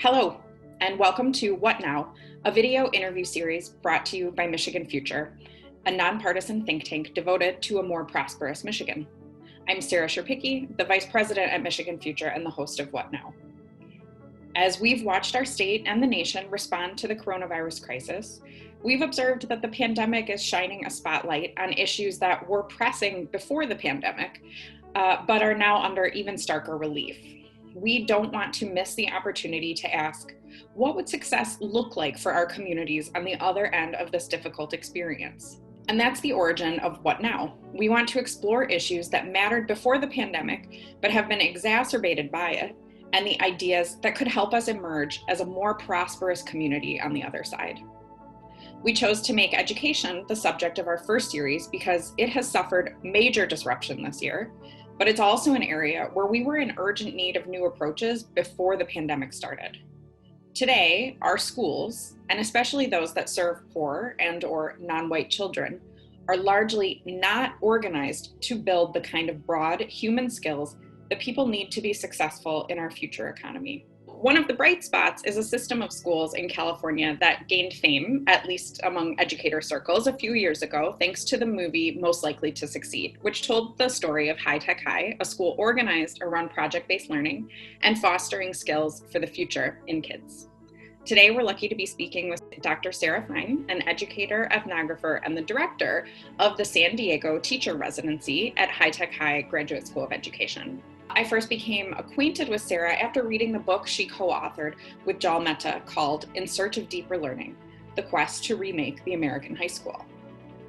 Hello, and welcome to What Now, a video interview series brought to you by Michigan Future, a nonpartisan think tank devoted to a more prosperous Michigan. I'm Sarah Sherpicki, the Vice President at Michigan Future and the host of What Now. As we've watched our state and the nation respond to the coronavirus crisis, we've observed that the pandemic is shining a spotlight on issues that were pressing before the pandemic, but are now under even starker relief. We don't want to miss the opportunity to ask, what would success look like for our communities on the other end of this difficult experience? And that's the origin of What Now. We want to explore issues that mattered before the pandemic, but have been exacerbated by it, and the ideas that could help us emerge as a more prosperous community on the other side. We chose to make education the subject of our first series because it has suffered major disruption this year, but it's also an area where we were in urgent need of new approaches before the pandemic started. Today, our schools, and especially those that serve poor and/or non-white children, are largely not organized to build the kind of broad human skills that people need to be successful in our future economy. One of the bright spots is a system of schools in California that gained fame, at least among educator circles, a few years ago, thanks to the movie Most Likely to Succeed, which told the story of High Tech High, a school organized around project-based learning and fostering skills for the future in kids. Today, we're lucky to be speaking with Dr. Sarah Fine, an educator, ethnographer, and the director of the San Diego Teacher Residency at High Tech High Graduate School of Education. I first became acquainted with Sarah after reading the book she co-authored with Jal Mehta called In Search of Deeper Learning, The Quest to Remake the American High School.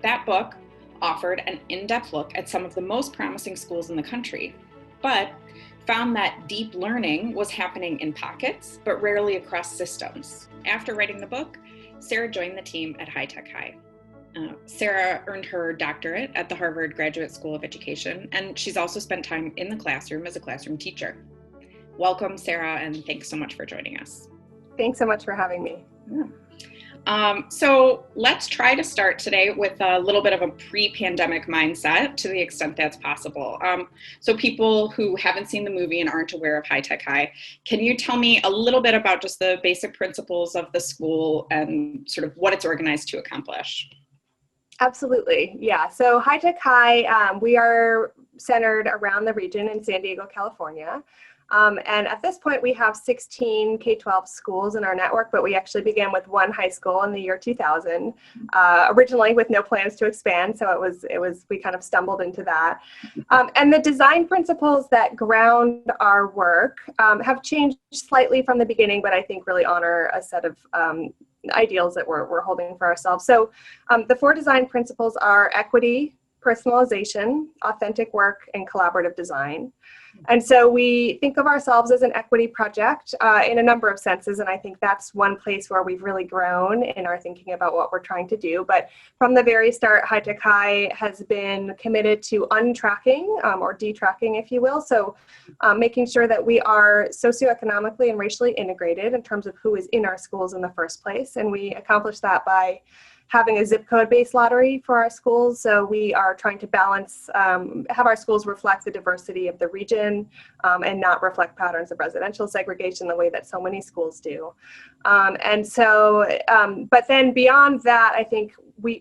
That book offered an in-depth look at some of the most promising schools in the country, but found that deep learning was happening in pockets, but rarely across systems. After writing the book, Sarah joined the team at High Tech High. Sarah earned her doctorate at the Harvard Graduate School of Education, and she's also spent time in the classroom as a classroom teacher. Welcome, Sarah, and thanks so much for joining us. Thanks so much for having me. So let's try to start today with a little bit of a pre-pandemic mindset to the extent that's possible. So people who haven't seen the movie and aren't aware of High Tech High, can you tell me a little bit about just the basic principles of the school and sort of what it's organized to accomplish? Absolutely. Yeah. So High Tech High, we are centered around the region in San Diego, California. And at this point, we have 16 K-12 schools in our network, but we actually began with one high school in the year 2000, originally with no plans to expand. So we kind of stumbled into that. And the design principles that ground our work have changed slightly from the beginning, but I think really honor a set of ideals that we're holding for ourselves. So the four design principles are equity, personalization, authentic work, and collaborative design. And so we think of ourselves as an equity project in a number of senses, and I think that's one place where we've really grown in our thinking about what we're trying to do. But from the very start, High Tech High has been committed to untracking or detracking, if you will. So making sure that we are socioeconomically and racially integrated in terms of who is in our schools in the first place. And we accomplish that by having a zip code-based lottery for our schools. So we are trying to balance, have our schools reflect the diversity of the region and not reflect patterns of residential segregation the way that so many schools do. But then beyond that, I think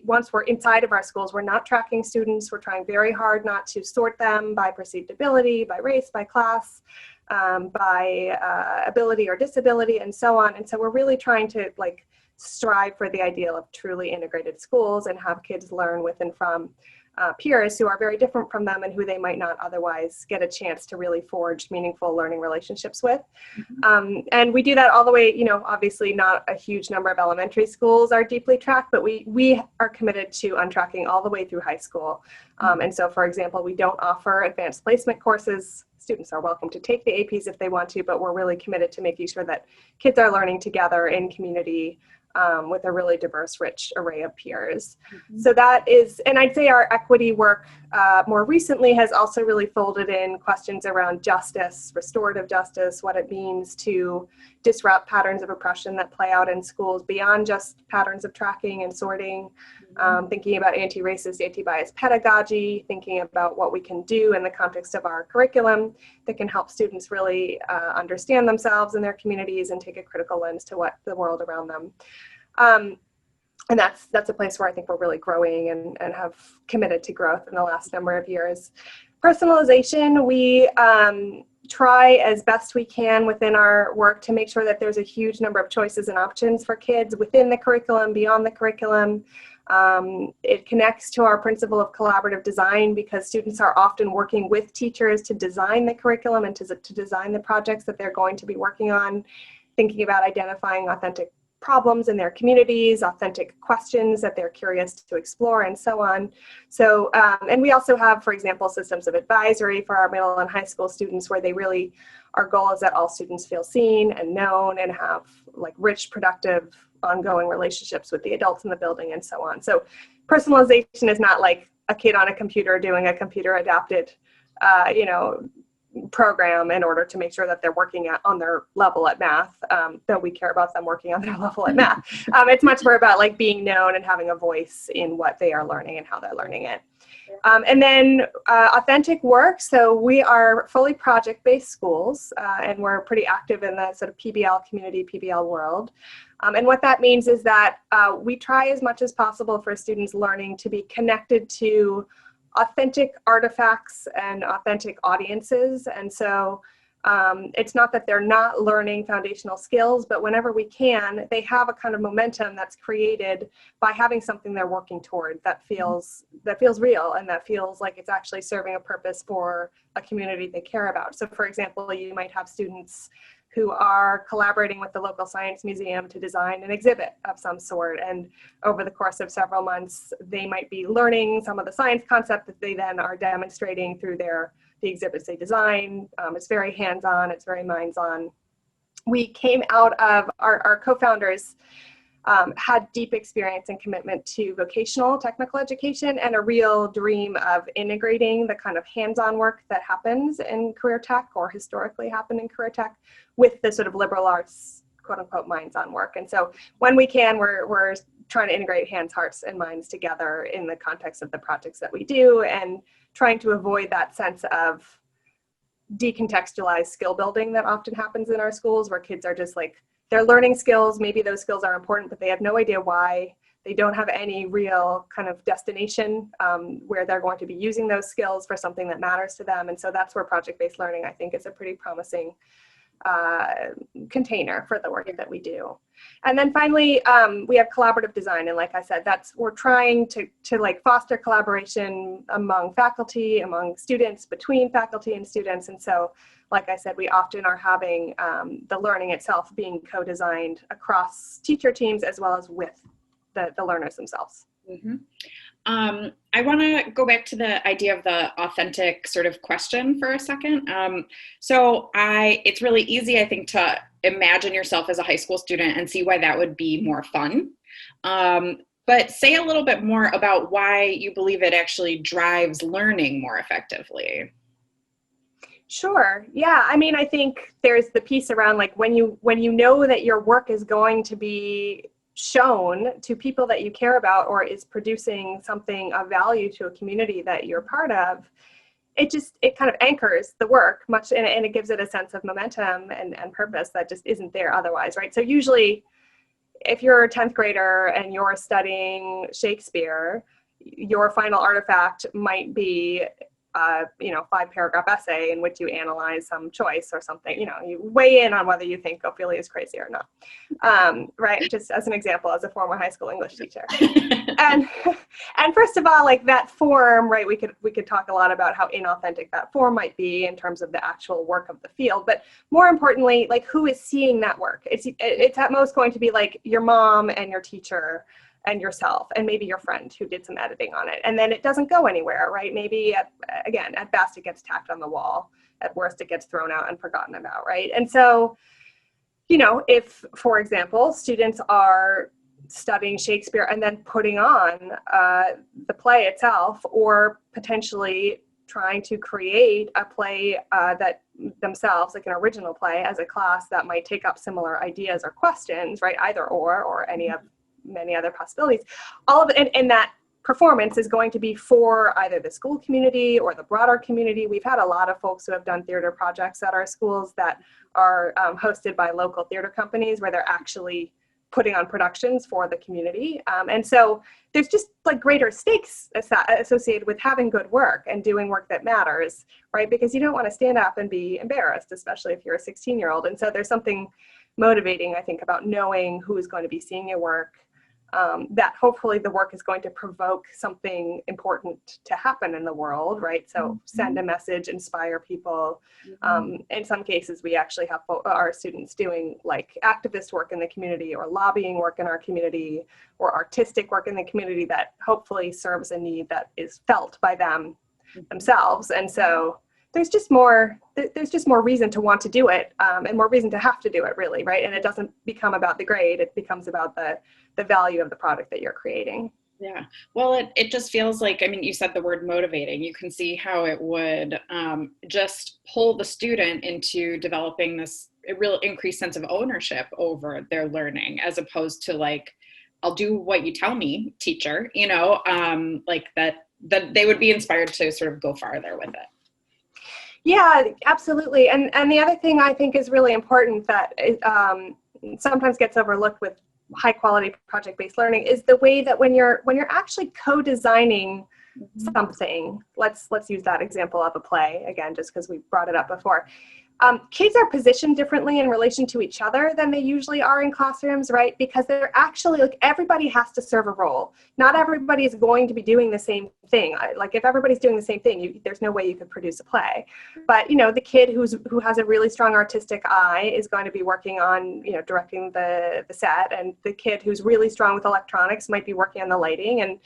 once we're inside of our schools, we're not tracking students. We're trying very hard not to sort them by perceived ability, by race, by class, by ability or disability, and so on. And so we're really trying to strive for the ideal of truly integrated schools and have kids learn with and from peers who are very different from them and who they might not otherwise get a chance to really forge meaningful learning relationships with. And we do that all the way, obviously not a huge number of elementary schools are deeply tracked, but we are committed to untracking all the way through high school. And so, for example, we don't offer advanced placement courses. Students are welcome to take the APs if they want to, but we're really committed to making sure that kids are learning together in community with a really diverse, rich array of peers. So that is, and I'd say our equity work more recently has also really folded in questions around justice, restorative justice, what it means to disrupt patterns of oppression that play out in schools beyond just patterns of tracking and sorting, thinking about anti-racist, anti-bias pedagogy, thinking about what we can do in the context of our curriculum that can help students really understand themselves and their communities and take a critical lens to what the world around them. And that's a place where I think we're really growing and have committed to growth in the last number of years. Personalization, we try as best we can within our work to make sure that there's a huge number of choices and options for kids within the curriculum, beyond the curriculum. It connects to our principle of collaborative design because students are often working with teachers to design the curriculum and to design the projects that they're going to be working on, thinking about identifying authentic problems in their communities, authentic questions that they're curious to explore, and so on. So, and we also have, for example, systems of advisory for our middle and high school students where they really, our goal is that all students feel seen and known and have like rich, productive, ongoing relationships with the adults in the building and so on. So personalization is not like a kid on a computer doing a computer adapted, program in order to make sure that they're working on their level at math, though we care about them working on their level at math. It's much more about like being known and having a voice in what they are learning and how they're learning it. And then authentic work. So we are fully project-based schools, and we're pretty active in the sort of PBL community, PBL world. And what that means is that we try as much as possible for students learning to be connected to authentic artifacts and authentic audiences. And so it's not that they're not learning foundational skills, but whenever we can, they have a kind of momentum that's created by having something they're working toward that feels real and that feels like it's actually serving a purpose for a community they care about. So for example, you might have students who are collaborating with the local science museum to design an exhibit of some sort. And over the course of several months, they might be learning some of the science concept that they then are demonstrating through the exhibits they design. It's very hands-on, it's very minds-on. We came out of, our co-founders had deep experience and commitment to vocational technical education and a real dream of integrating the kind of hands-on work that happens in career tech or historically happened in career tech with the sort of liberal arts, quote unquote, minds-on work. And so when we can, we're trying to integrate hands, hearts, and minds together in the context of the projects that we do and trying to avoid that sense of decontextualized skill building that often happens in our schools where kids are just like, they're learning skills, maybe those skills are important, but they have no idea why. They don't have any real kind of destination where they're going to be using those skills for something that matters to them. And so that's where project-based learning, I think, is a pretty promising container for the work that we do. And then finally, we have collaborative design. And like I said, we're trying to like foster collaboration among faculty, among students, between faculty and students. And so, like I said, we often are having the learning itself being co-designed across teacher teams as well as with the learners themselves. Mm-hmm. I want to go back to the idea of the authentic sort of question for a second. It's really easy, I think, to imagine yourself as a high school student and see why that would be more fun. But say a little bit more about why you believe it actually drives learning more effectively. Sure. Yeah. I mean, I think there's the piece around like when you know that your work is going to be shown to people that you care about or is producing something of value to a community that you're part of, it kind of anchors the work much and it gives it a sense of momentum and purpose that just isn't there otherwise, right? So usually if you're a 10th grader and you're studying Shakespeare, your final artifact might be 5-paragraph essay in which you analyze some choice or something, you weigh in on whether you think Ophelia is crazy or not. Right. Just as an example, as a former high school English teacher. and first of all, like that form, right, we could talk a lot about how inauthentic that form might be in terms of the actual work of the field. But more importantly, like who is seeing that work? It's at most going to be like your mom and your teacher and yourself, and maybe your friend who did some editing on it. And then it doesn't go anywhere, right? Maybe, at best, it gets tacked on the wall. At worst, it gets thrown out and forgotten about, right? And so, if, for example, students are studying Shakespeare and then putting on the play itself, or potentially trying to create a play that themselves, like an original play as a class that might take up similar ideas or questions, right? Either or any of many other possibilities. All of it, and that performance is going to be for either the school community or the broader community. We've had a lot of folks who have done theater projects at our schools that are hosted by local theater companies where they're actually putting on productions for the community. And so there's just like greater stakes associated with having good work and doing work that matters, right? Because you don't want to stand up and be embarrassed, especially if you're a 16-year-old. And so there's something motivating, I think, about knowing who is going to be seeing your work, that hopefully the work is going to provoke something important to happen in the world, right? So send a message, inspire people. In some cases, we actually have our students doing like activist work in the community or lobbying work in our community or artistic work in the community that hopefully serves a need that is felt by them themselves. And so there's just more reason to want to do it, and more reason to have to do it, really, right? And it doesn't become about the grade, it becomes about the value of the product that you're creating. Yeah, well, it just feels like, I mean, you said the word motivating. You can see how it would just pull the student into developing this real increased sense of ownership over their learning, as opposed to like, I'll do what you tell me, teacher, you know, like that they would be inspired to sort of go farther with it. Yeah, absolutely. And the other thing I think is really important that sometimes gets overlooked with high quality project-based learning is the way that when you're actually co-designing something, let's use that example of a play again, just because we brought it up before. Kids are positioned differently in relation to each other than they usually are in classrooms, right? Because they're actually, like, everybody has to serve a role. Not everybody is going to be doing the same thing. Like, if everybody's doing the same thing, there's no way you could produce a play. But, you know, the kid who has a really strong artistic eye is going to be working on, you know, directing the set, and the kid who's really strong with electronics might be working on the lighting, and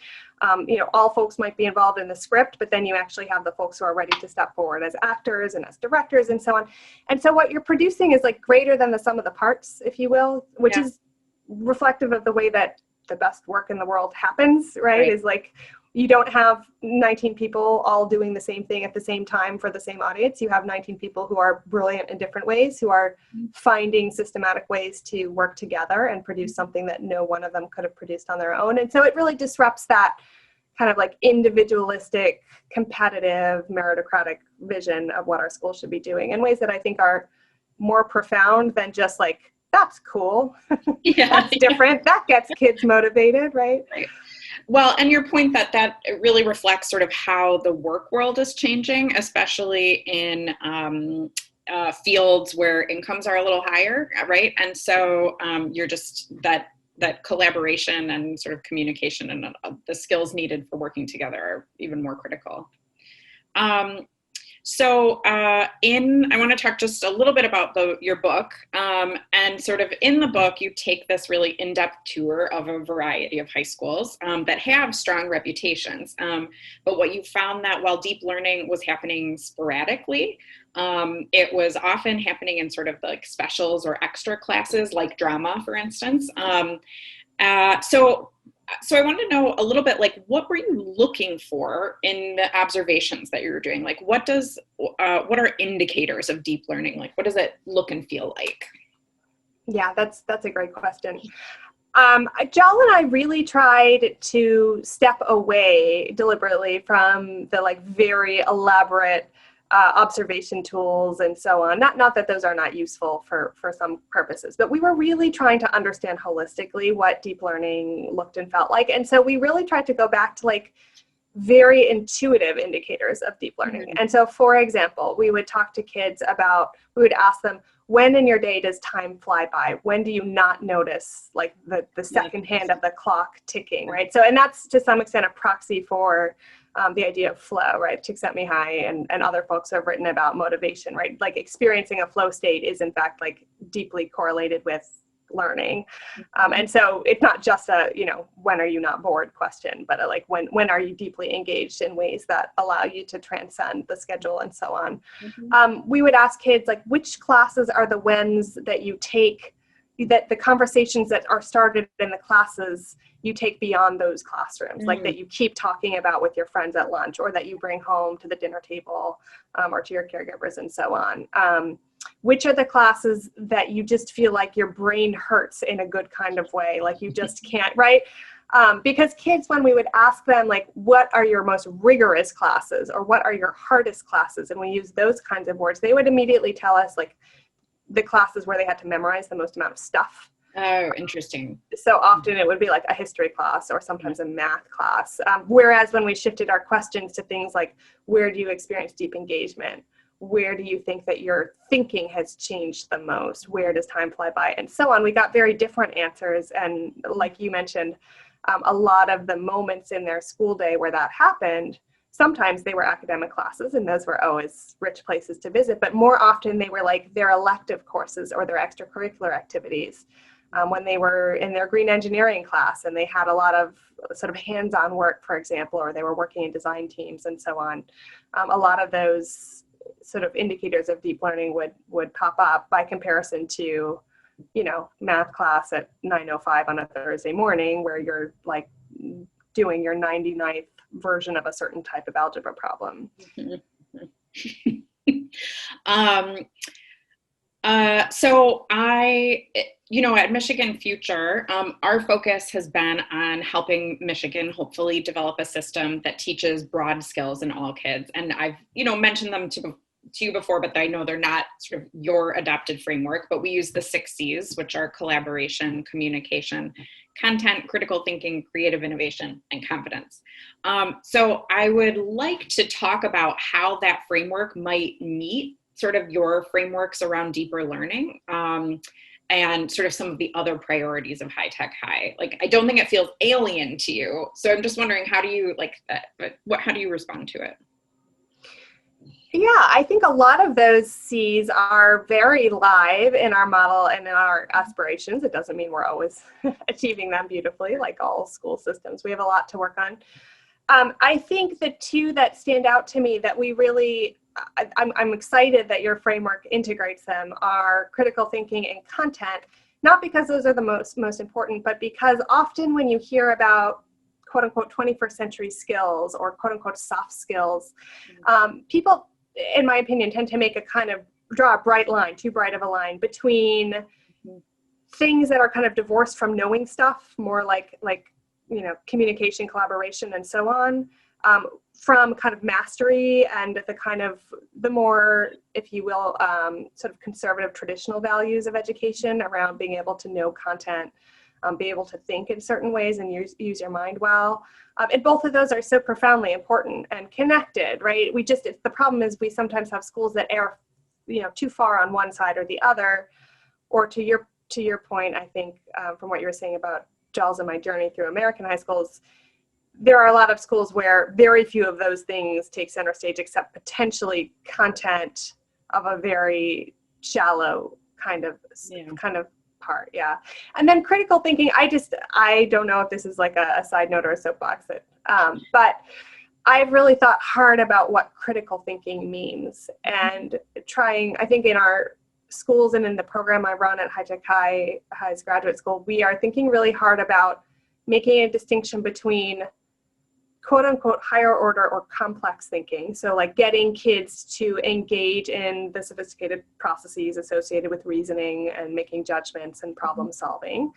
you know, all folks might be involved in the script, but then you actually have the folks who are ready to step forward as actors and as directors and so on. And so what you're producing is like greater than the sum of the parts, if you will, which is reflective of the way that the best work in the world happens, right? Is like, you don't have 19 people all doing the same thing at the same time for the same audience. You have 19 people who are brilliant in different ways, who are finding systematic ways to work together and produce something that no one of them could have produced on their own. And so it really disrupts that kind of like individualistic, competitive, meritocratic vision of what our school should be doing in ways that I think are more profound than just like, that's cool, that's different, that gets kids motivated, right? Well, and your point that really reflects sort of how the work world is changing, especially in fields where incomes are a little higher, right? And so you're just that collaboration and sort of communication and the skills needed for working together are even more critical. So I want to talk just a little bit about your book, and sort of in the book, you take this really in-depth tour of a variety of high schools that have strong reputations. But what you found that while deep learning was happening sporadically, it was often happening in sort of like specials or extra classes like drama, for instance. So I wanted to know a little bit, like, what were you looking for in the observations that you were doing? Like, what are indicators of deep learning? Like, what does it look and feel like? Yeah, that's a great question. Jal and I really tried to step away deliberately from the like very elaborate observation tools and so on. Not that those are not useful for some purposes, but we were really trying to understand holistically what deep learning looked and felt like. And so we really tried to go back to like very intuitive indicators of deep learning. And so, for example, we would talk to kids about, we would ask them, when in your day does time fly by? When do you not notice like the second hand of the clock ticking, right? So, and that's to some extent a proxy for the idea of flow, right? Csikszentmihalyi and other folks have written about motivation, right? Like experiencing a flow state is in fact like deeply correlated with learning. And so it's not just a, you know, when are you not bored question, but like when are you deeply engaged in ways that allow you to transcend the schedule and so on. We would ask kids like, which classes are the ones that you take, that the conversations that are started in the classes you take beyond those classrooms, like that you keep talking about with your friends at lunch, or that you bring home to the dinner table, or to your caregivers and so on. which are the classes that you just feel like your brain hurts in a good kind of way, like you just can't, right? Because kids, when we would ask them, like, what are your most rigorous classes or what are your hardest classes, and we use those kinds of words, they would immediately tell us like the classes where they had to memorize the most amount of stuff. Oh, interesting. So often it would be like a history class or sometimes a math class. Whereas when we shifted our questions to things like, where do you experience deep engagement? Where do you think that your thinking has changed the most? Where does time fly by? And so on. We got very different answers. And like you mentioned, a lot of the moments in their school day where that happened, sometimes they were academic classes, and those were always rich places to visit. But more often they were like their elective courses or their extracurricular activities. When they were in their green engineering class and they had a lot of sort of hands-on work, for example, or they were working in design teams and so on. A lot of those sort of indicators of deep learning would pop up by comparison to, you know, math class at 9:05 on a Thursday morning where you're like doing your 99th version of a certain type of algebra problem. So at Michigan Future, our focus has been on helping Michigan hopefully develop a system that teaches broad skills in all kids. And I've, mentioned them to you before, but I know they're not sort of your adopted framework, but we use the 6 C's, which are collaboration, communication, content, critical thinking, creative innovation, and confidence. So I would like to talk about how that framework might meet sort of your frameworks around deeper learning, and sort of some of the other priorities of High Tech High. Like, I don't think it feels alien to you. So I'm just wondering, how do you how do you respond to it? Yeah, I think a lot of those C's are very live in our model and in our aspirations. It doesn't mean we're always achieving them beautifully, like all school systems. We have a lot to work on. I think the 2 that stand out to me that we really, I'm excited that your framework integrates them, are critical thinking and content, not because those are the most important, but because often when you hear about quote unquote 21st century skills or quote unquote soft skills, people, in my opinion, tend to make a kind of draw a bright line, too bright of a line between things that are kind of divorced from knowing stuff, more like communication, collaboration, and so on, from kind of mastery and the more, if you will, sort of conservative traditional values of education around being able to know content, be able to think in certain ways and use your mind well. And both of those are so profoundly important and connected, right? The problem is we sometimes have schools that err, too far on one side or the other, or to your point, I think, from what you were saying about Giles and my journey through American high schools, there are a lot of schools where very few of those things take center stage, except potentially content of a very shallow kind of part. Yeah. And then critical thinking, I don't know if this is like a side note or a soapbox, but I've really thought hard about what critical thinking means, and I think in our schools and in the program I run at High Tech High's graduate school, we are thinking really hard about making a distinction between quote unquote higher order or complex thinking. So like getting kids to engage in the sophisticated processes associated with reasoning and making judgments and problem solving,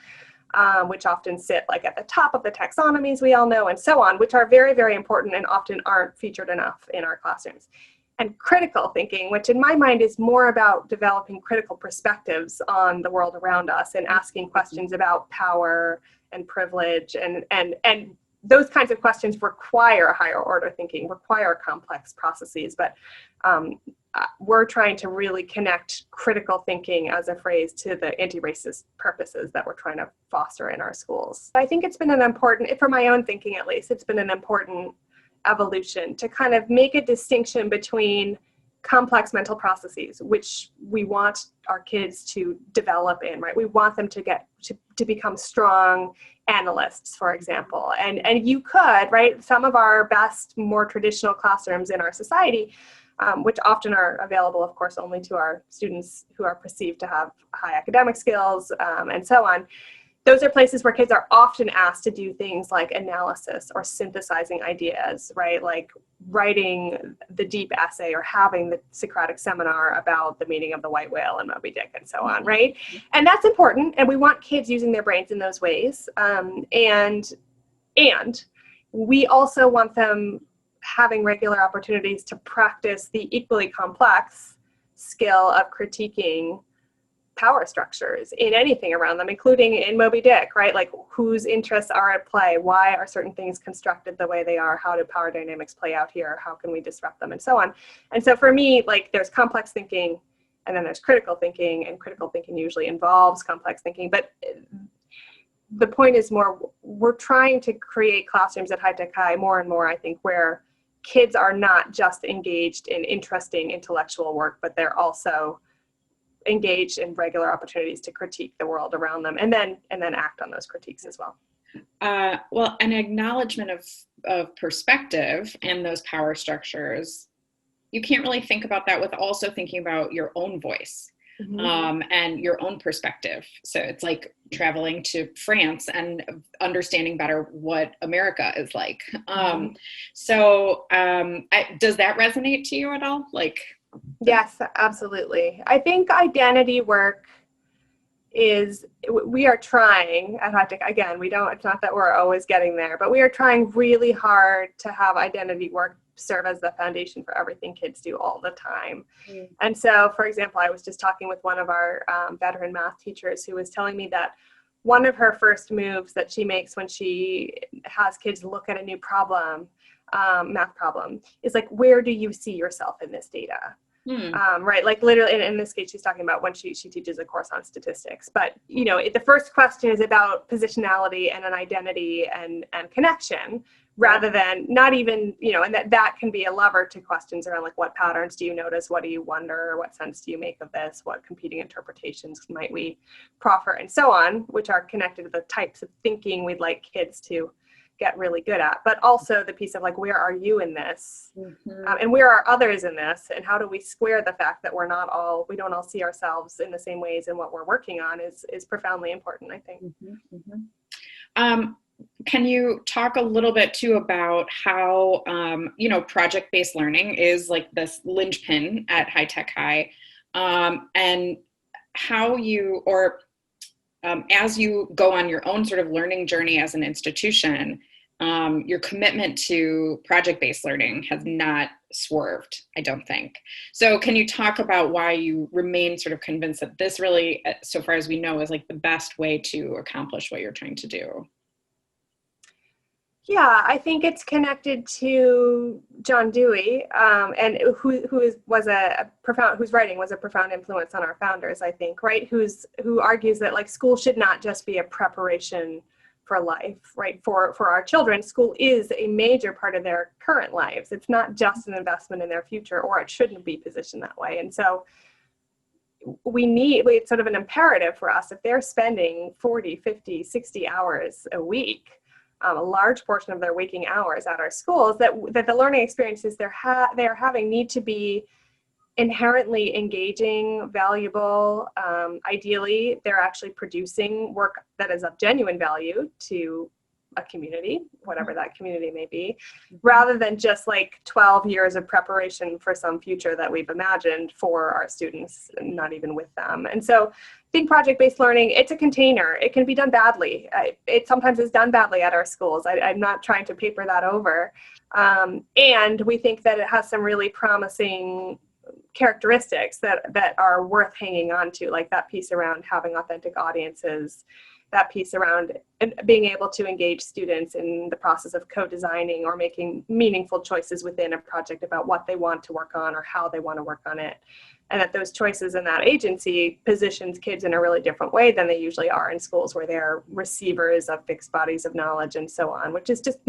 which often sit like at the top of the taxonomies we all know and so on, which are very, very important and often aren't featured enough in our classrooms. And critical thinking, which in my mind is more about developing critical perspectives on the world around us and asking questions about power and privilege, and those kinds of questions require higher order thinking, require complex processes. But we're trying to really connect critical thinking as a phrase to the anti-racist purposes that we're trying to foster in our schools. I think it's been an important, for my own thinking at least, it's been an important evolution to kind of make a distinction between complex mental processes, which we want our kids to develop in, right? We want them to get to become strong analysts, for example. And you could, right? Some of our best, more traditional classrooms in our society, which often are available, of course, only to our students who are perceived to have high academic skills, and so on. Those are places where kids are often asked to do things like analysis or synthesizing ideas, right? Like writing the deep essay or having the Socratic seminar about the meaning of the white whale and Moby Dick and so on, right? And that's important, and we want kids using their brains in those ways. And we also want them having regular opportunities to practice the equally complex skill of critiquing power structures in anything around them, including in Moby Dick, right? Like, whose interests are at play? Why are certain things constructed the way they are? How do power dynamics play out here? How can we disrupt them, and so on? And so for me, like, there's complex thinking, and then there's critical thinking, and critical thinking usually involves complex thinking. But the point is more, we're trying to create classrooms at High Tech High more and more, I think, where kids are not just engaged in interesting intellectual work, but they're also engaged in regular opportunities to critique the world around them, and then act on those critiques as well. Well, an acknowledgement of perspective and those power structures, you can't really think about that with also thinking about your own voice. And your own perspective. So it's like traveling to France and understanding better what America is like. So does that resonate to you at all? Like, yes, absolutely. I think identity work we are trying at High Tech, again, it's not that we're always getting there, but we are trying really hard to have identity work serve as the foundation for everything kids do all the time. And so, for example, I was just talking with one of our veteran math teachers who was telling me that one of her first moves that she makes when she has kids look at a new problem, math problem, is like, where do you see yourself in this data? Right, like literally, in this case, she's talking about when she teaches a course on statistics. But, you know, the first question is about positionality and an identity and connection, rather than not even, you know, and that can be a lever to questions around, like, what patterns do you notice? What do you wonder? What sense do you make of this? What competing interpretations might we proffer? And so on, which are connected to the types of thinking we'd like kids to get really good at, but also the piece of, like, where are you in this? And where are others in this? And how do we square the fact that we don't all see ourselves in the same ways in what we're working on is profoundly important, I think. Can you talk a little bit too about how, project-based learning is like this linchpin at High Tech High, and how you, as you go on your own sort of learning journey as an institution, your commitment to project-based learning has not swerved, I don't think. So can you talk about why you remain sort of convinced that this really, so far as we know, is like the best way to accomplish what you're trying to do? Yeah, I think it's connected to John Dewey, and whose writing was a profound influence on our founders, I think, right? Who argues that, like, school should not just be a preparation for life, right? For our children, school is a major part of their current lives. It's not just an investment in their future, or it shouldn't be positioned that way. And so it's sort of an imperative for us, if they're spending 40, 50, 60 hours a week, a large portion of their waking hours at our schools, that the learning experiences they are having need to be inherently engaging, valuable. Ideally, they're actually producing work that is of genuine value to a community, whatever that community may be, rather than just like 12 years of preparation for some future that we've imagined for our students, not even with them. And so I think project-based learning, it's a container. It can be done badly. It sometimes is done badly at our schools. I'm not trying to paper that over. And we think that it has some really promising characteristics that are worth hanging on to, like that piece around having authentic audiences, that piece around being able to engage students in the process of co-designing or making meaningful choices within a project about what they want to work on or how they want to work on it. And that those choices and that agency positions kids in a really different way than they usually are in schools, where they're receivers of fixed bodies of knowledge and so on, which is just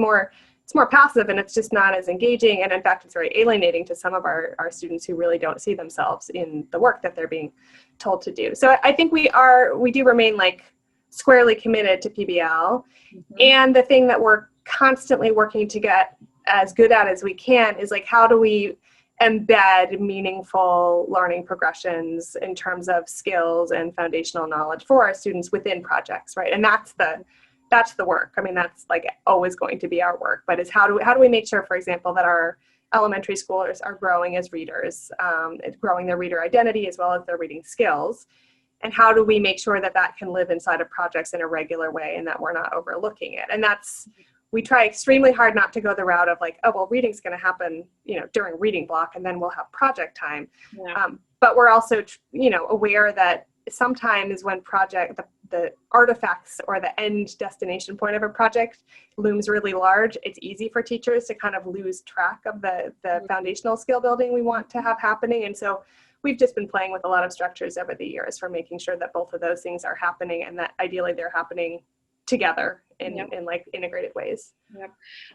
it's more passive, and it's just not as engaging. And in fact, it's very alienating to some of our students who really don't see themselves in the work that they're being told to do. So I think we do remain like squarely committed to PBL. And the thing that we're constantly working to get as good at as we can is, like, how do we embed meaningful learning progressions in terms of skills and foundational knowledge for our students within projects, right? And that's the work. I mean, that's like always going to be our work, but is how do we make sure, for example, that our elementary schoolers are growing as readers, growing their reader identity as well as their reading skills. And how do we make sure that that can live inside of projects in a regular way and that we're not overlooking it? And we try extremely hard not to go the route of like, oh, well, reading's going to happen, during reading block and then we'll have project time. Yeah. But we're also, aware that sometimes when the artifacts or the end destination point of a project looms really large, it's easy for teachers to kind of lose track of the foundational skill building we want to have happening. And so we've just been playing with a lot of structures over the years for making sure that both of those things are happening and that ideally they're happening together in like integrated ways. Yep.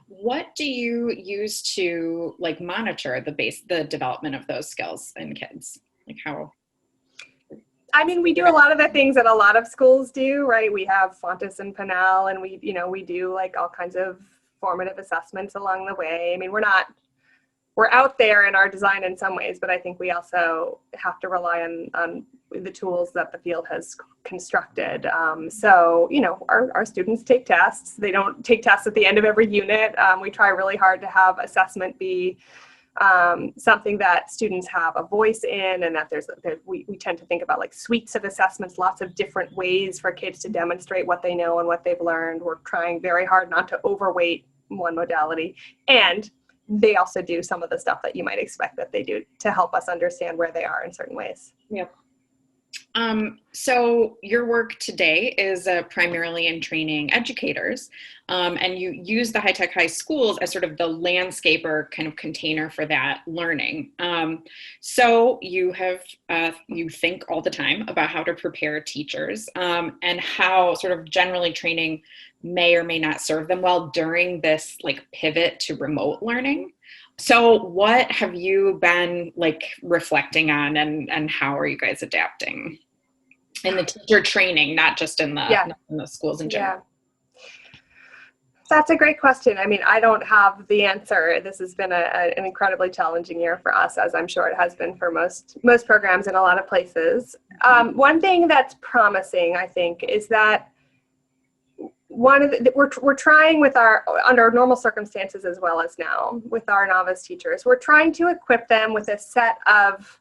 What do you use to like monitor the development of those skills in kids? Like how? I mean, we do a lot of the things that a lot of schools do, right? We have Fontes and Pinnell, and we do like all kinds of formative assessments along the way. I mean, we're out there in our design in some ways, but I think we also have to rely on the tools that the field has constructed. So, our students take tests. They don't take tests at the end of every unit. We try really hard to have assessment be something that students have a voice in, and that we tend to think about like suites of assessments, lots of different ways for kids to demonstrate what they know and what they've learned. We're trying very hard not to overweight one modality, and they also do some of the stuff that you might expect that they do to help us understand where they are in certain ways. Yep. So your work today is primarily in training educators, and you use the high-tech high schools as sort of the landscaper kind of container for that learning. So you think all the time about how to prepare teachers, and how sort of generally training may or may not serve them well during this like pivot to remote learning. So what have you been like reflecting on, and how are you guys adapting in the teacher training, not just in the schools in general? Yeah. That's a great question. I mean, I don't have the answer. This has been an incredibly challenging year for us, as I'm sure it has been for most programs in a lot of places. One thing that's promising, I think, is that we're trying under normal circumstances as well as now with our novice teachers, we're trying to equip them with a set of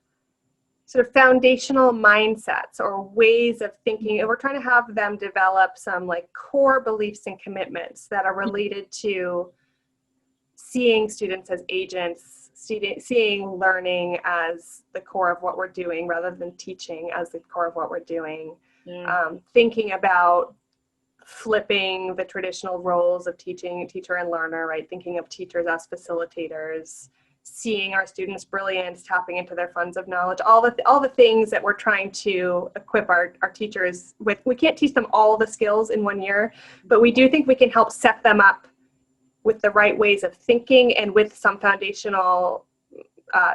sort of foundational mindsets or ways of thinking. And we're trying to have them develop some like core beliefs and commitments that are related to seeing students as agents, seeing learning as the core of what we're doing rather than teaching as the core of what we're doing. Thinking about flipping the traditional roles of teacher and learner, right? Thinking of teachers as facilitators, seeing our students' brilliance, tapping into their funds of knowledge, all the things that we're trying to equip our teachers with. We can't teach them all the skills in 1 year, but we do think we can help set them up with the right ways of thinking and with some foundational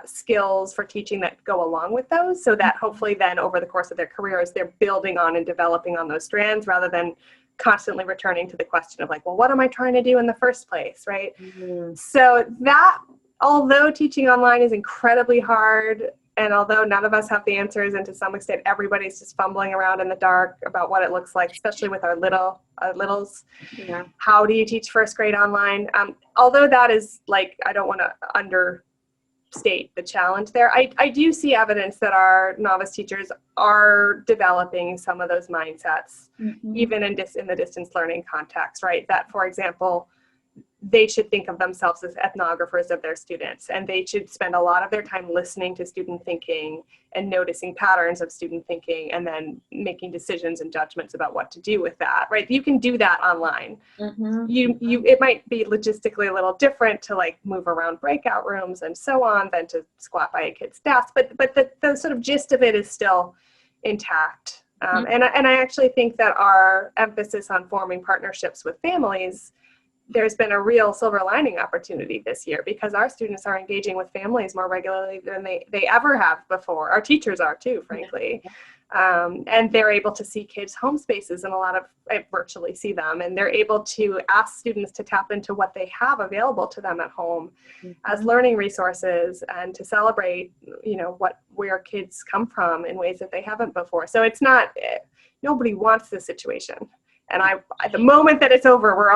skills for teaching that go along with those, so that hopefully then over the course of their careers, they're building on and developing on those strands rather than constantly returning to the question of like, well, what am I trying to do in the first place, right? Mm-hmm. So that, although teaching online is incredibly hard, and although none of us have the answers, and to some extent everybody's just fumbling around in the dark about what it looks like, especially with our littles. Yeah. How do you teach first grade online? Although that is like, I don't want to understate the challenge there. I do see evidence that our novice teachers are developing some of those mindsets, even in the distance learning context, right? That, for example, they should think of themselves as ethnographers of their students, and they should spend a lot of their time listening to student thinking and noticing patterns of student thinking and then making decisions and judgments about what to do with that, right? You can do that online. It might be logistically a little different to like move around breakout rooms and so on than to squat by a kid's desk, but the sort of gist of it is still intact. And I actually think that our emphasis on forming partnerships with families, there's been a real silver lining opportunity this year because our students are engaging with families more regularly than they ever have before. Our teachers are too, frankly. And they're able to see kids' home spaces and virtually see them. And they're able to ask students to tap into what they have available to them at home as learning resources and to celebrate, where kids come from in ways that they haven't before. So it's not, nobody wants this situation. And at the moment that it's over, we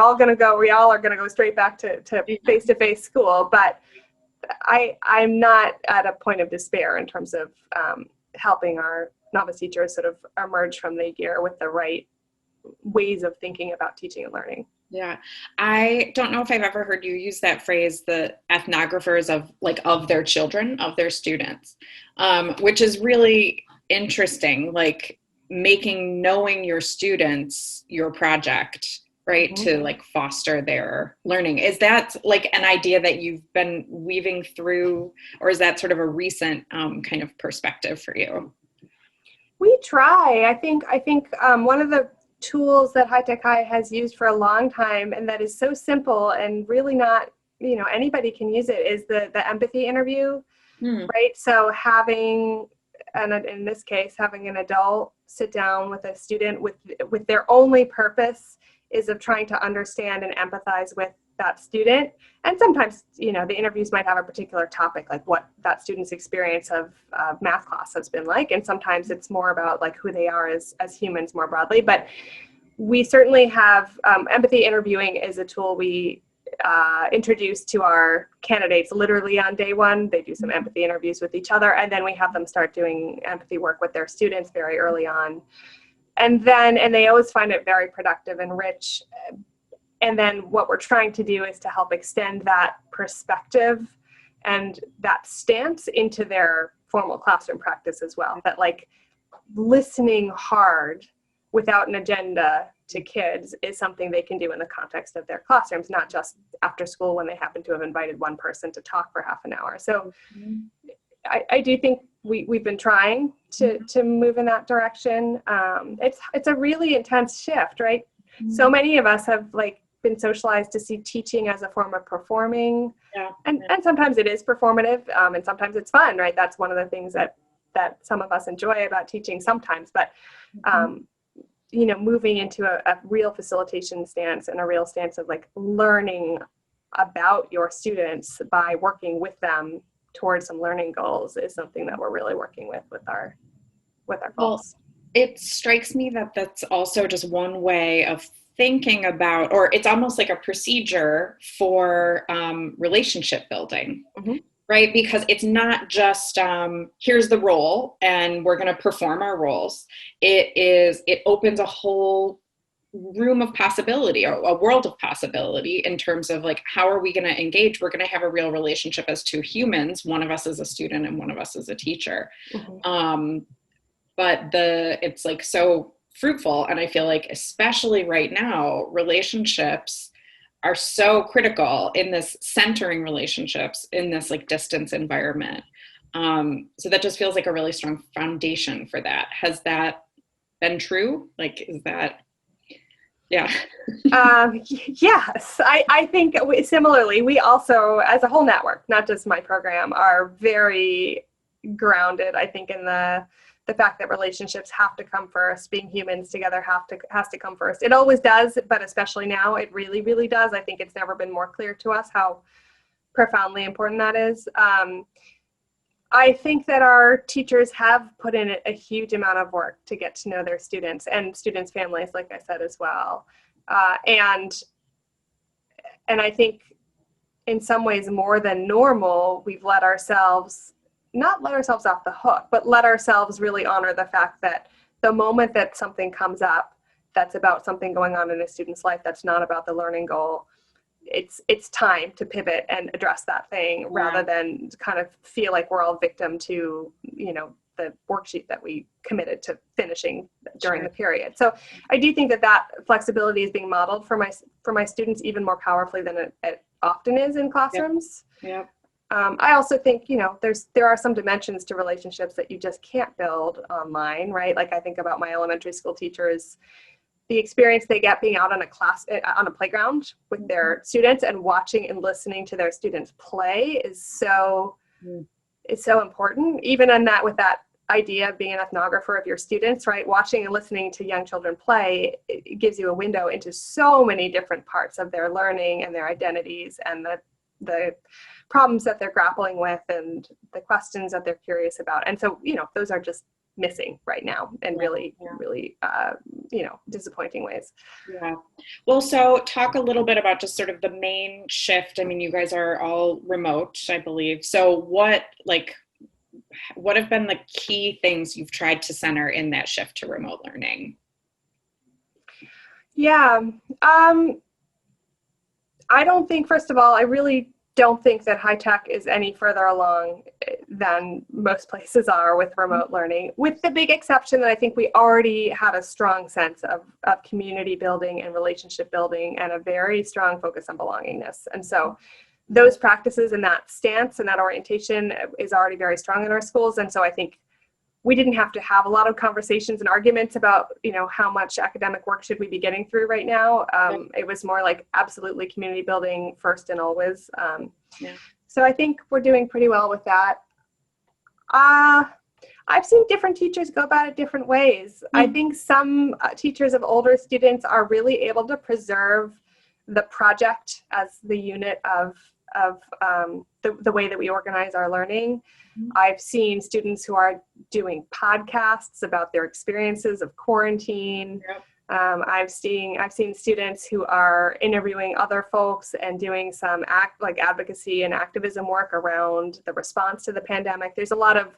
all are going to go straight back to face-to-face school. But I'm not at a point of despair in terms of helping our novice teachers sort of emerge from the year with the right ways of thinking about teaching and learning. Yeah. I don't know if I've ever heard you use that phrase, the ethnographers of their children, of their students, which is really interesting, like knowing your students, your project, right, Mm-hmm. to like foster their learning. Is that like an idea that you've been weaving through, or is that sort of a recent kind of perspective for you? We try. I think one of the tools that High Tech High has used for a long time, and that is so simple and really not, anybody can use it, is the empathy interview, right? So having, and in this case, having an adult sit down with a student with their only purpose is of trying to understand and empathize with that student. And sometimes, the interviews might have a particular topic, like what that student's experience of math class has been like. And sometimes it's more about like who they are as humans more broadly. But we certainly have empathy interviewing is a tool we introduce to our candidates literally on day one. They do some empathy interviews with each other, and then we have them start doing empathy work with their students very early on. And they always find it very productive and rich. And then what we're trying to do is to help extend that perspective and that stance into their formal classroom practice as well. That like listening hard without an agenda to kids is something they can do in the context of their classrooms, not just after school when they happen to have invited one person to talk for half an hour. So I do think we've been trying to move in that direction. It's a really intense shift, right? So many of us have like been socialized to see teaching as a form of performing, and sometimes it is performative, and sometimes it's fun, right? That's one of the things that some of us enjoy about teaching sometimes, but moving into a real facilitation stance and a real stance of like learning about your students by working with them towards some learning goals is something that we're really working with our goals. It strikes me that that's also just one way of thinking about, or it's almost like a procedure for relationship building, right? Because it's not just here's the role and we're going to perform our roles. It opens a whole room of possibility, or a world of possibility, in terms of like, how are we going to engage? We're going to have a real relationship as two humans. One of us is a student and one of us is a teacher. But it's like so fruitful. And I feel like, especially right now, relationships are so critical in this centering relationships in this like distance environment. So that just feels like a really strong foundation for that. Has that been true? Like, is that, yeah. Yes, I think similarly, we also, as a whole network, not just my program, are very grounded, I think, in the fact that relationships have to come first. Being humans together has to come first. It always does, but especially now, it really, really does. I think it's never been more clear to us how profoundly important that is. I think that our teachers have put in a huge amount of work to get to know their students and students' families, like I said, as well. And I think in some ways more than normal, we've not let ourselves off the hook, but let ourselves really honor the fact that the moment that something comes up that's about something going on in a student's life that's not about the learning goal, it's time to pivot and address that thing, rather than kind of feel like we're all victim to, the worksheet that we committed to finishing during the period. So I do think that flexibility is being modeled for my students even more powerfully than it often is in classrooms. Yep. I also think, there are some dimensions to relationships that you just can't build online, right? Like I think about my elementary school teachers, the experience they get being out on a playground with their students and watching and listening to their students play is so important. Even with that idea of being an ethnographer of your students, right? Watching and listening to young children play, it gives you a window into so many different parts of their learning and their identities and the problems that they're grappling with and the questions that they're curious about. And so, those are just missing right now in really disappointing ways. Yeah. Well, so talk a little bit about just sort of the main shift. I mean, you guys are all remote, I believe. So what have been the key things you've tried to center in that shift to remote learning? Yeah. I don't think, first of all, I really don't think that high tech is any further along than most places are with remote learning, with the big exception that I think we already had a strong sense of community building and relationship building and a very strong focus on belongingness. And so those practices and that stance and that orientation is already very strong in our schools. And so I think we didn't have to have a lot of conversations and arguments about, how much academic work should we be getting through right now. It was more like absolutely community building first and always. So I think we're doing pretty well with that. I've seen different teachers go about it different ways. I think some teachers of older students are really able to preserve the project as the unit of the way that we organize our learning. I've seen students who are doing podcasts about their experiences of quarantine. I've seen students who are interviewing other folks and doing some advocacy and activism work around the response to the pandemic. There's a lot of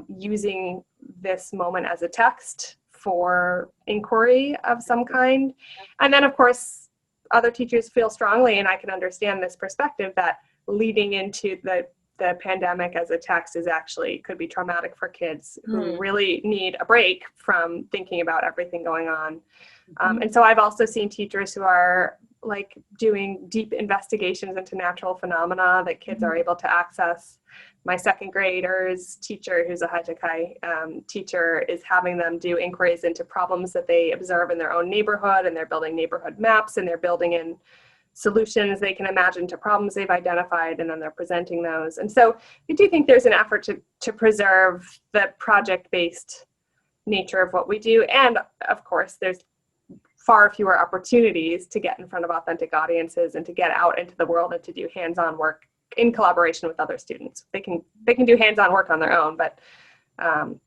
using this moment as a text for inquiry of some kind. And then, of course, other teachers feel strongly, and I can understand this perspective, that leading into the pandemic as a text could be traumatic for kids who really need a break from thinking about everything going on. And so I've also seen teachers who are doing deep investigations into natural phenomena that kids are able to access. My second graders teacher, who's a high tech teacher, is having them do inquiries into problems that they observe in their own neighborhood, and they're building neighborhood maps, and they're building in solutions they can imagine to problems they've identified, and then they're presenting those. And so I do think there's an effort to preserve the project-based nature of what we do. And of course, there's far fewer opportunities to get in front of authentic audiences and to get out into the world and to do hands-on work in collaboration with other students. They can do hands-on work on their own, but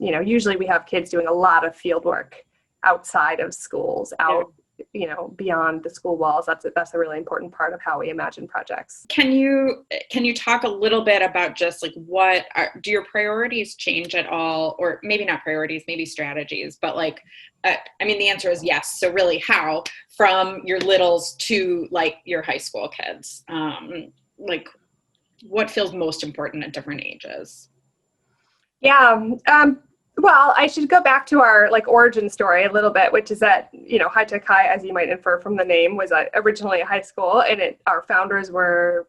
usually we have kids doing a lot of field work outside of schools, beyond the school walls. That's a really important part of how we imagine projects. Can you talk a little bit about just do your priorities change at all, or maybe not priorities, maybe strategies, but the answer is yes. So really, how, from your littles to your high school kids, what feels most important at different ages? Yeah. Well, I should go back to our origin story a little bit, which is that, High Tech High, as you might infer from the name, was originally a high school, and our founders were,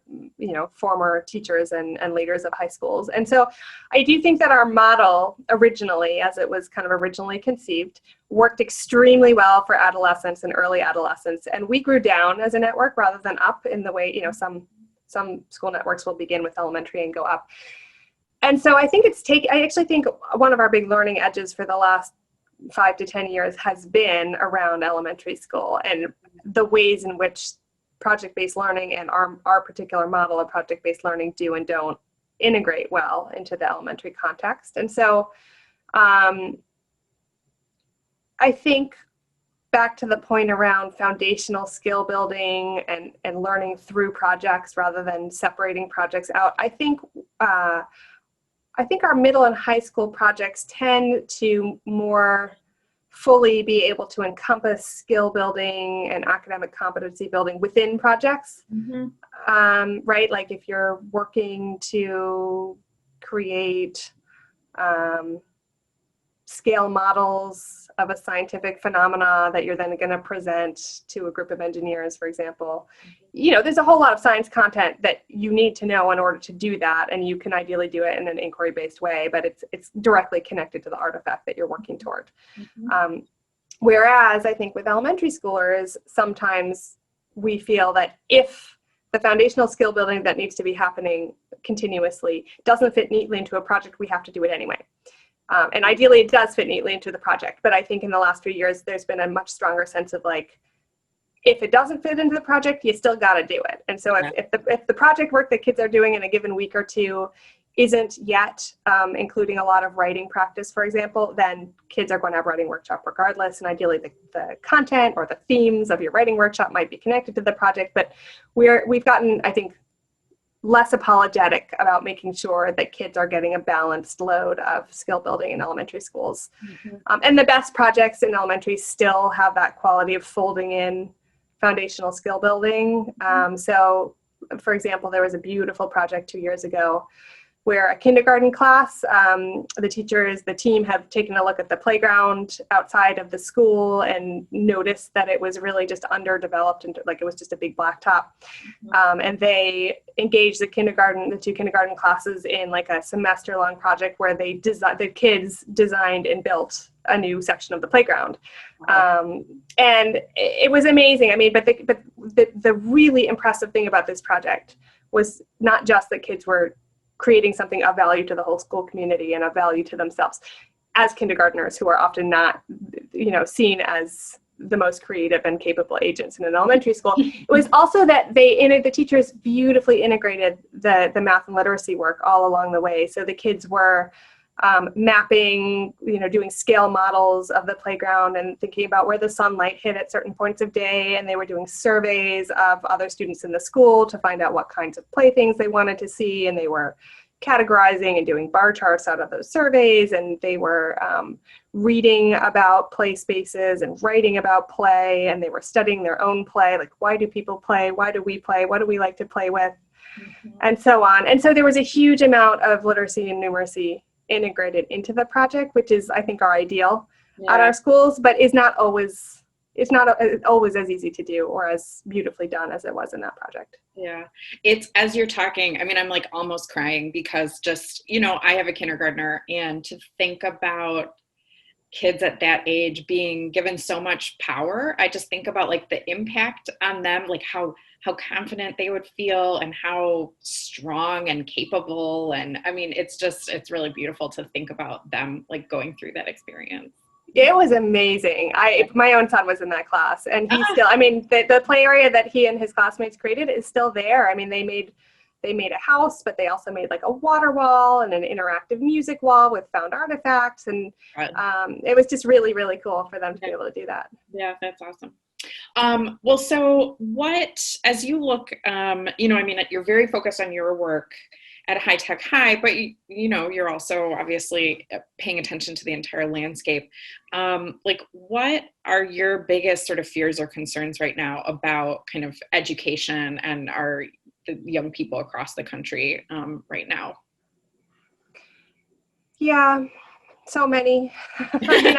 former teachers and leaders of high schools. And so I do think that our model originally, as it was kind of originally conceived, worked extremely well for adolescents and early adolescents. And we grew down as a network rather than up in the way, some school networks will begin with elementary and go up. And so I actually think one of our big learning edges for the last 5 to 10 years has been around elementary school and the ways in which project-based learning and our particular model of project-based learning do and don't integrate well into the elementary context. And so I think back to the point around foundational skill building and learning through projects rather than separating projects out, I think our middle and high school projects tend to more fully be able to encompass skill building and academic competency building within projects, right? Like if you're working to create scale models of a scientific phenomena that you're then going to present to a group of engineers, for example. There's a whole lot of science content that you need to know in order to do that, and you can ideally do it in an inquiry-based way, but it's directly connected to the artifact that you're working toward. Whereas I think with elementary schoolers, sometimes we feel that if the foundational skill building that needs to be happening continuously doesn't fit neatly into a project, we have to do it anyway. And ideally it does fit neatly into the project, but I think in the last few years, there's been a much stronger sense of if it doesn't fit into the project, you still got to do it. And so if the project work that kids are doing in a given week or two isn't yet including a lot of writing practice, for example, then kids are going to have writing workshop regardless. And ideally the content or the themes of your writing workshop might be connected to the project. But we've gotten, I think, less apologetic about making sure that kids are getting a balanced load of skill building in elementary schools. And the best projects in elementary still have that quality of folding in foundational skill building. So, for example, there was a beautiful project 2 years ago where a kindergarten class, the team had taken a look at the playground outside of the school and noticed that it was really just underdeveloped and like it was just a big blacktop. And they engaged the two kindergarten classes in like a semester-long project where the kids designed and built a new section of the playground. And it was amazing. I mean, but the really impressive thing about this project was not just that kids were creating something of value to the whole school community and of value to themselves as kindergartners, who are often not, seen as the most creative and capable agents in an elementary school. It was also that the teachers beautifully integrated the math and literacy work all along the way. So the kids were mapping, doing scale models of the playground and thinking about where the sunlight hit at certain points of day. And they were doing surveys of other students in the school to find out what kinds of playthings they wanted to see. And they were categorizing and doing bar charts out of those surveys. And they were reading about play spaces and writing about play. And they were studying their own play. Like, why do people play? Why do we play? What do we like to play with? And so on. And so there was a huge amount of literacy and numeracy integrated into the project, which is, I think, our ideal at our schools, but it's not always as easy to do or as beautifully done as it was in that project. Yeah. It's, as you're talking, I mean, I'm like almost crying because just, I have a kindergartner, and to think about kids at that age being given so much power, I just think about like the impact on them, like how confident they would feel and how strong and capable. And I mean, it's really beautiful to think about them like going through that experience. It was amazing. My own son was in that class, and he's still, I mean, the play area that he and his classmates created is still there. I mean, they made a house, but they also made like a water wall and an interactive music wall with found artifacts. And it was just really, really cool for them to be able to do that. Yeah, that's awesome. Well, so as you look, I mean, you're very focused on your work at High Tech High, but you're also obviously paying attention to the entire landscape. Like, what are your biggest sort of fears or concerns right now about kind of education and the young people across the country right now? Yeah, so many. I mean,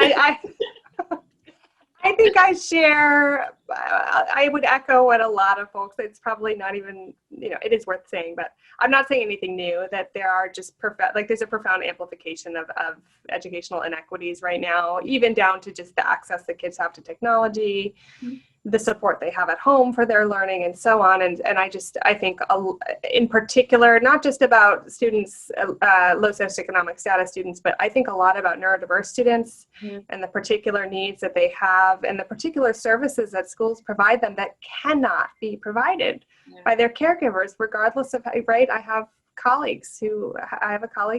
I think I would echo what a lot of folks, it's probably not even, it is worth saying, but I'm not saying anything new, that there are just there's a profound amplification of educational inequities right now, even down to just the access that kids have to technology, the support they have at home for their learning, and so on. And I think in particular, not just about students, low socioeconomic status students, but I think a lot about neurodiverse students and the particular needs that they have and the particular services that schools provide them that cannot be provided by their caregivers, regardless of, right? I have a colleague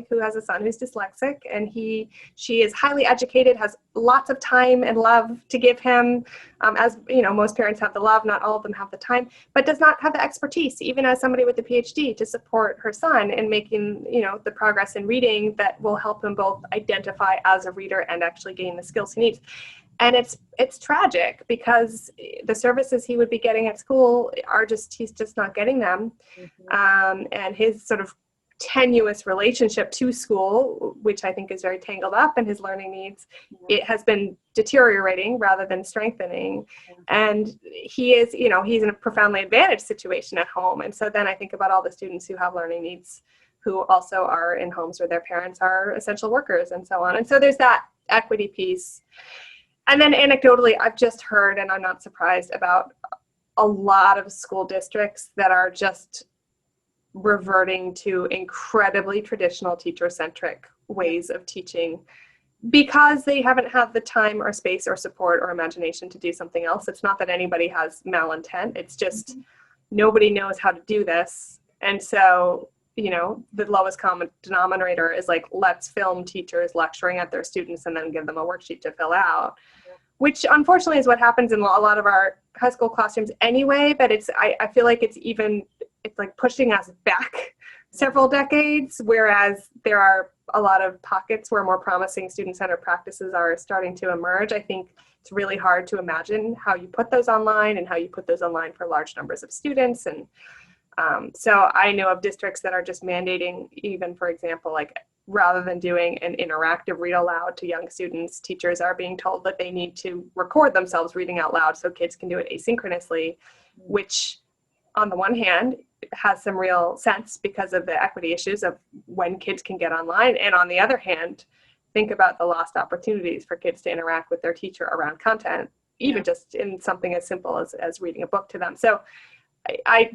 who has a son who's dyslexic, and she is highly educated, has lots of time and love to give him, as most parents have the love, not all of them have the time, but does not have the expertise, even as somebody with a PhD, to support her son in making the progress in reading that will help him both identify as a reader and actually gain the skills he needs. And it's tragic because the services he would be getting at school he's just not getting them. And his sort of tenuous relationship to school, which I think is very tangled up in his learning needs, it has been deteriorating rather than strengthening. And he's in a profoundly advantaged situation at home. And so then I think about all the students who have learning needs, who also are in homes where their parents are essential workers and so on. And so there's that equity piece. And then anecdotally, I've just heard, and I'm not surprised, about a lot of school districts that are just reverting to incredibly traditional teacher-centric ways of teaching because they haven't had the time or space or support or imagination to do something else. It's not that anybody has malintent. It's just nobody knows how to do this. And so the lowest common denominator is like, let's film teachers lecturing at their students and then give them a worksheet to fill out, which unfortunately is what happens in a lot of our high school classrooms anyway. But I feel like it's like pushing us back several decades, whereas there are a lot of pockets where more promising student-centered practices are starting to emerge. I think it's really hard to imagine how you put those online and how you put those online for large numbers of students. And so I know of districts that are just mandating, even, for example, like rather than doing an interactive read aloud to young students, teachers are being told that they need to record themselves reading out loud so kids can do it asynchronously, which on the one hand has some real sense because of the equity issues of when kids can get online. And on the other hand, think about the lost opportunities for kids to interact with their teacher around content, even just in something as simple as reading a book to them. So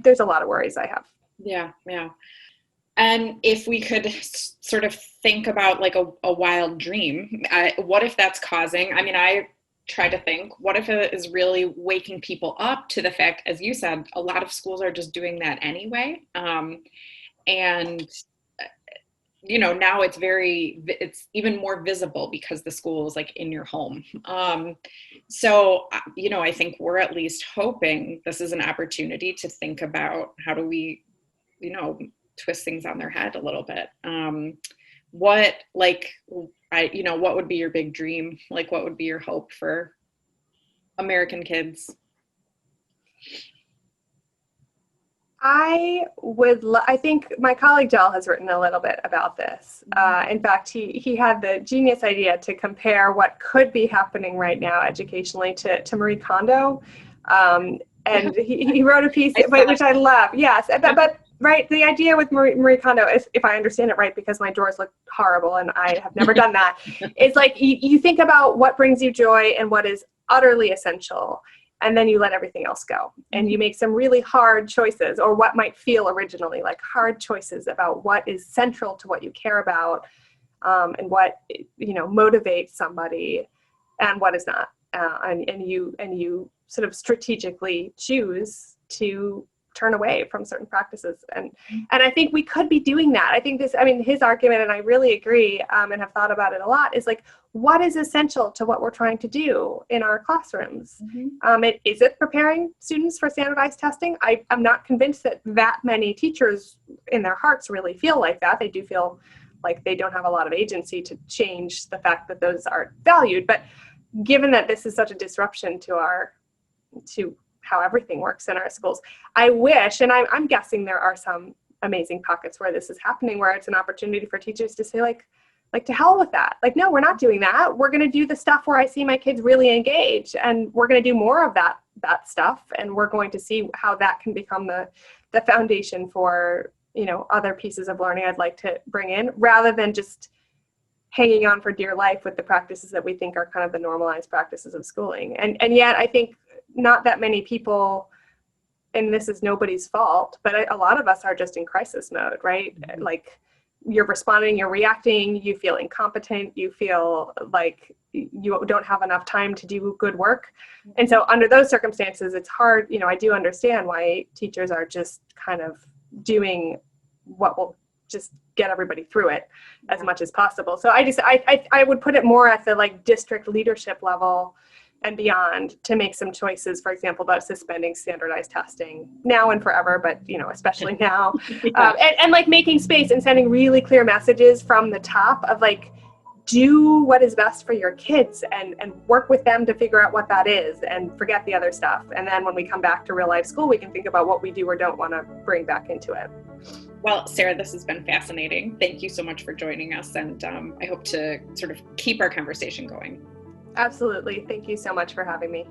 there's a lot of worries I have. Yeah. And if we could sort of think about like a wild dream, what if that's causing, I try to think, what if it is really waking people up to the fact, as you said, a lot of schools are just doing that anyway. And now it's even more visible because the school is like in your home. So I think we're at least hoping this is an opportunity to think about how do we, twist things on their head a little bit. What would be your big dream? Like, what would be your hope for American kids? I think my colleague Jell has written a little bit about this. In fact, he had the genius idea to compare what could be happening right now educationally to Marie Kondo. And he wrote a piece, which I love. Yes, but right, the idea with Marie Kondo is, if I understand it right, because my drawers look horrible and I have never done that, it's like you think about what brings you joy and what is utterly essential, and then you let everything else go. And you make some really hard choices, or what might feel originally like hard choices about what is central to what you care about, and what motivates somebody and what is not. And you sort of strategically choose to turn away from certain practices. And I think we could be doing that. I think his argument, and I really agree, and have thought about it a lot, is like, what is essential to what we're trying to do in our classrooms? Is it preparing students for standardized testing? I'm not convinced that many teachers in their hearts really feel like that. They do feel like they don't have a lot of agency to change the fact that those aren't valued. But given that this is such a disruption to how everything works in our schools, I wish, and I'm guessing there are some amazing pockets where this is happening, where it's an opportunity for teachers to say like to hell with that. Like, no, we're not doing that. We're going to do the stuff where I see my kids really engage, and we're going to do more of that stuff. And we're going to see how that can become the foundation for, other pieces of learning I'd like to bring in, rather than just hanging on for dear life with the practices that we think are kind of the normalized practices of schooling. And yet I think not that many people, and this is nobody's fault, but a lot of us are just in crisis mode, right? Like, you're responding, you're reacting, you feel incompetent, you feel like you don't have enough time to do good work. And so under those circumstances, it's hard. I do understand why teachers are just kind of doing what will just get everybody through it as much as possible. So I would put it more at the like district leadership level and beyond to make some choices, for example, about suspending standardized testing now and forever, but especially now, and like making space and sending really clear messages from the top of like, do what is best for your kids and work with them to figure out what that is, and forget the other stuff. And then when we come back to real life school, we can think about what we do or don't want to bring back into it. Well, Sarah, this has been fascinating. Thank you so much for joining us. And I hope to sort of keep our conversation going. Absolutely. Thank you so much for having me.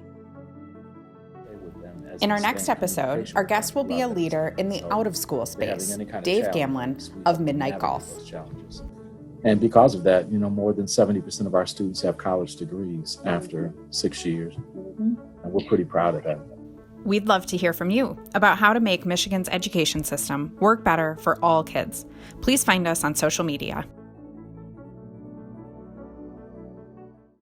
In our next episode, our guest will be a leader in the out-of-school space, Dave Gamlin of Midnight Golf. And because of that, more than 70% of our students have college degrees after 6 years. And we're pretty proud of that. We'd love to hear from you about how to make Michigan's education system work better for all kids. Please find us on social media.